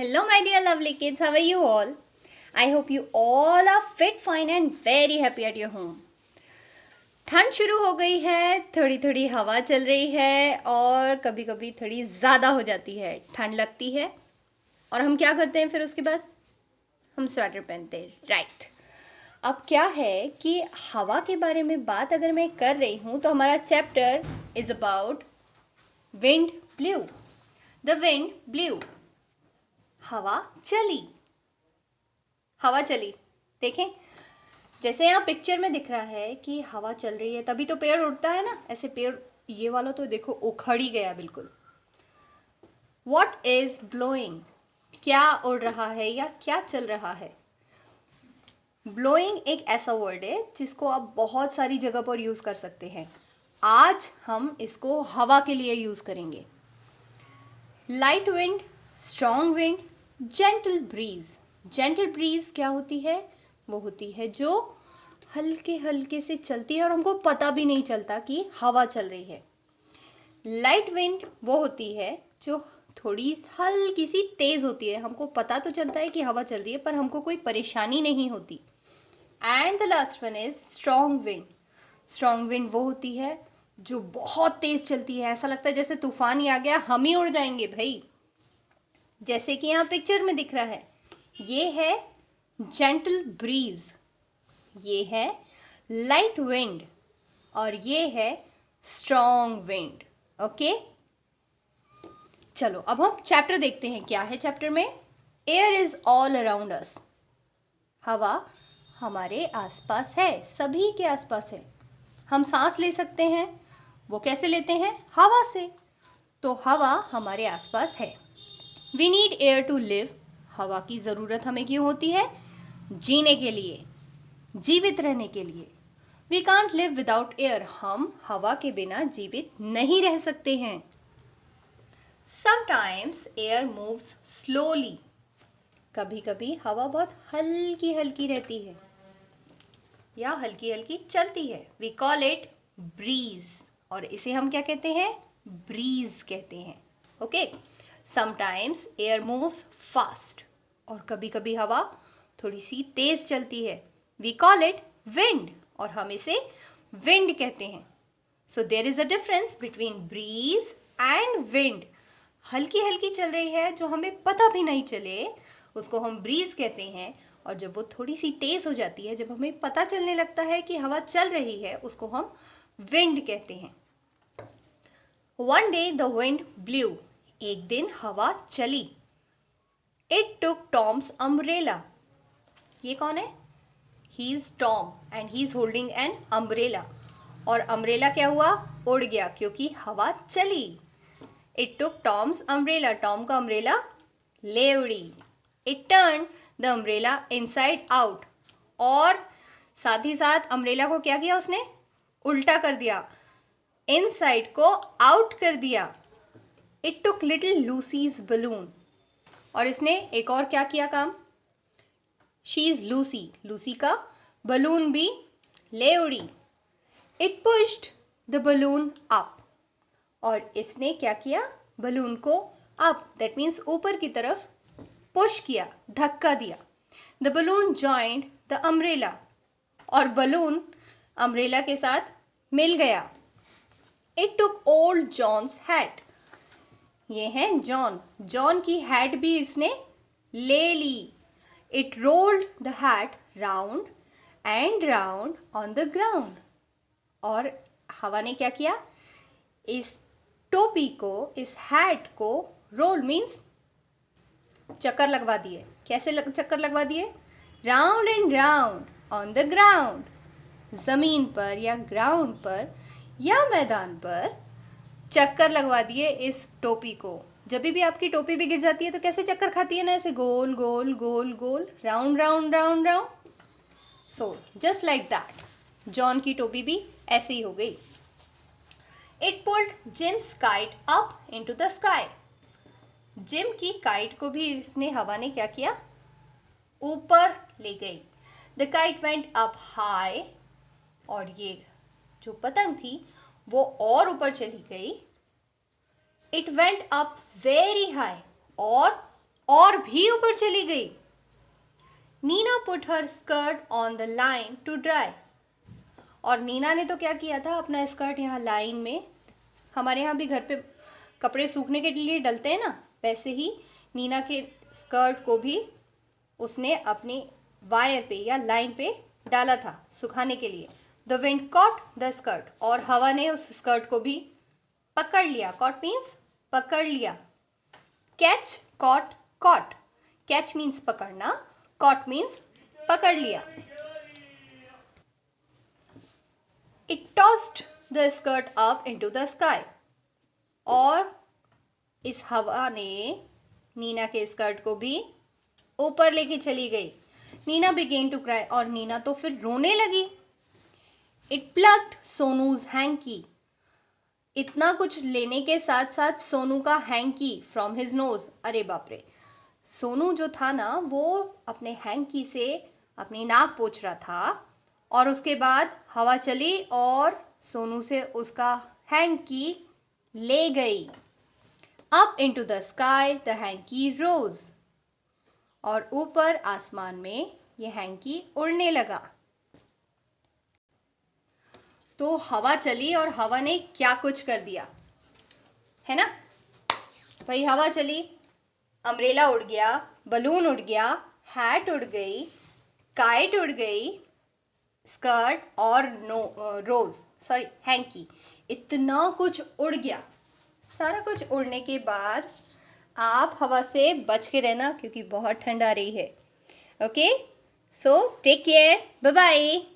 Hello, my dear lovely kids. How are you all? I hope you all are fit, fine, and very happy at your home. ठंड शुरू हो गई है, थोड़ी थोड़ी हवा चल रही है और कभी कभी थोड़ी ज़्यादा हो जाती है, ठंड लगती है और हम क्या करते हैं फिर उसके बाद हम स्वेटर पहनते हैं, राइट। अब क्या है कि हवा के बारे में बात अगर मैं कर रही हूँ तो हमारा chapter is about wind blue. The wind blue, हवा चली। हवा चली, देखें जैसे यहाँ पिक्चर में दिख रहा है कि हवा चल रही है, तभी तो पेड़ उड़ता है ना। ऐसे पेड़, ये वाला तो देखो उखड़ ही गया बिल्कुल। What is blowing? क्या उड़ रहा है या क्या चल रहा है? ब्लोइंग एक ऐसा वर्ड है जिसको आप बहुत सारी जगह पर यूज़ कर सकते हैं। आज हम इसको हवा के लिए यूज़ करेंगे। Light wind, strong wind, gentle breeze. Gentle breeze क्या होती है? वो होती है जो हल्के हल्के से चलती है और हमको पता भी नहीं चलता कि हवा चल रही है। लाइट विंड वो होती है जो थोड़ी हल्की सी तेज़ होती है, हमको पता तो चलता है कि हवा चल रही है पर हमको कोई परेशानी नहीं होती। And the last one is strong wind. Strong wind वो होती है जो बहुत तेज़ चलती है, ऐसा लगता है जैसे तूफान ही आ गया, हम ही उड़ जाएंगे भाई। जैसे कि यहाँ पिक्चर में दिख रहा है, ये है जेंटल ब्रीज, ये है लाइट विंड और ये है स्ट्रॉन्ग विंड। ओके, चलो अब हम चैप्टर देखते हैं। क्या है चैप्टर में? Air is all around us. हवा हमारे आसपास है, सभी के आसपास है। हम सांस ले सकते हैं, वो कैसे लेते हैं? हवा से। तो हवा हमारे आसपास है। We need air to live. हवा की ज़रूरत हमें क्यों होती है? जीने के लिए, जीवित रहने के लिए। We can't live without air. हम हवा के बिना जीवित नहीं रह सकते हैं। Sometimes air moves slowly. कभी कभी हवा बहुत हल्की हल्की रहती है या हल्की हल्की चलती है। वी कॉल इट ब्रीज और इसे हम क्या कहते हैं? ब्रीज कहते हैं। Okay, sometimes air moves fast और कभी कभी हवा थोड़ी सी तेज चलती है। वी कॉल इट विंड और हम इसे विंड कहते हैं। So there is a difference between breeze and wind. हल्की हल्की चल रही है जो हमें पता भी नहीं चले, उसको हम ब्रीज कहते हैं, और जब वो थोड़ी सी तेज हो जाती है, जब हमें पता चलने लगता है कि हवा चल रही है, उसको हम विंड कहते हैं। One day the wind blue. एक दिन हवा चली। It took Tom's umbrella. ये कौन है? He is Tom and he is holding an umbrella. और अम्ब्रेला क्या हुआ? उड़ गया क्योंकि हवा चली। It took Tom's umbrella. Tom का अम्ब्रेला ले उड़ी। It turn the umbrella inside out. और साथ ही साथ अम्ब्रेला को क्या किया उसने? उल्टा कर दिया, इनसाइड को आउट कर दिया। It took little Lucy's balloon. और इसने एक और क्या किया काम? शी इज लूसी, लूसी का बलून भी ले उड़ी। It pushed the balloon up. और इसने क्या किया? बलून को अप, दैट मीन्स ऊपर की तरफ पुश किया, धक्का दिया। The balloon joined the umbrella. और बलून अम्ब्रेला के साथ मिल गया। It took old John's hat. ये है जॉन, जॉन की हैट भी इसने ले ली। It rolled the hat round and round on the ground. और हवा ने क्या किया? इस टोपी को, इस हैट को रोल मीन्स चक्कर लगवा दिए। कैसे चक्कर लगवा दिए? Round and round on the ground. ज़मीन पर या ग्राउंड पर या मैदान पर चक्कर लगवा दिए इस टोपी को। जब भी आपकी टोपी भी गिर जाती है तो कैसे चक्कर खाती है ना? ऐसे गोल गोल गोल गोल, round round round round. So just like that John की टोपी भी ऐसे ही हो गई। It pulled Jim's kite up into the sky. Jim की काइट को भी इसने, हवा ने क्या किया? ऊपर ले गई। The kite went up high. और ये जो पतंग थी वो और ऊपर चली गई। It went up very high. और और भी ऊपर चली गई। Nina put her skirt on the line to dry. और नीना ने तो क्या किया था, अपना स्कर्ट यहाँ लाइन में, हमारे यहाँ भी घर पे कपड़े सूखने के लिए डलते हैं ना, वैसे ही नीना के स्कर्ट को भी उसने अपनी वायर पे या लाइन पे डाला था सुखाने के लिए। The wind caught the skirt, और हवा ने उस स्कर्ट को भी पकड़ लिया। कॉट मीन्स पकड़ लिया। Catch, caught, caught. Catch means पकड़ना, कॉट मीन्स पकड़ लिया। It tossed the skirt up into the sky, और इस हवा ने नीना के स्कर्ट को भी ऊपर लेके चली गई। नीना बिगेन टू क्राई, और नीना तो फिर रोने लगी। इट प्लक्ड सोनूज हैंकी, इतना कुछ लेने के साथ साथ सोनू का हैंकी फ्रॉम हिज नोज। अरे बाप रे, सोनू जो था ना वो अपने हैंकी से अपनी नाक पोंछ रहा था, और उसके बाद हवा चली और सोनू से उसका हैंकी ले गई। Up into the sky the hanky rose, और ऊपर आसमान में ये हैंकी उड़ने लगा। तो हवा चली और हवा ने क्या कुछ कर दिया है ना भाई। हवा चली, अम्ब्रेला उड़ गया, बलून उड़ गया, हैट उड़ गई, काइट उड़ गई, स्कर्ट और हैंकी, इतना कुछ उड़ गया। सारा कुछ उड़ने के बाद आप हवा से बच के रहना, क्योंकि बहुत ठंड आ रही है। Okay, so take care, bye bye.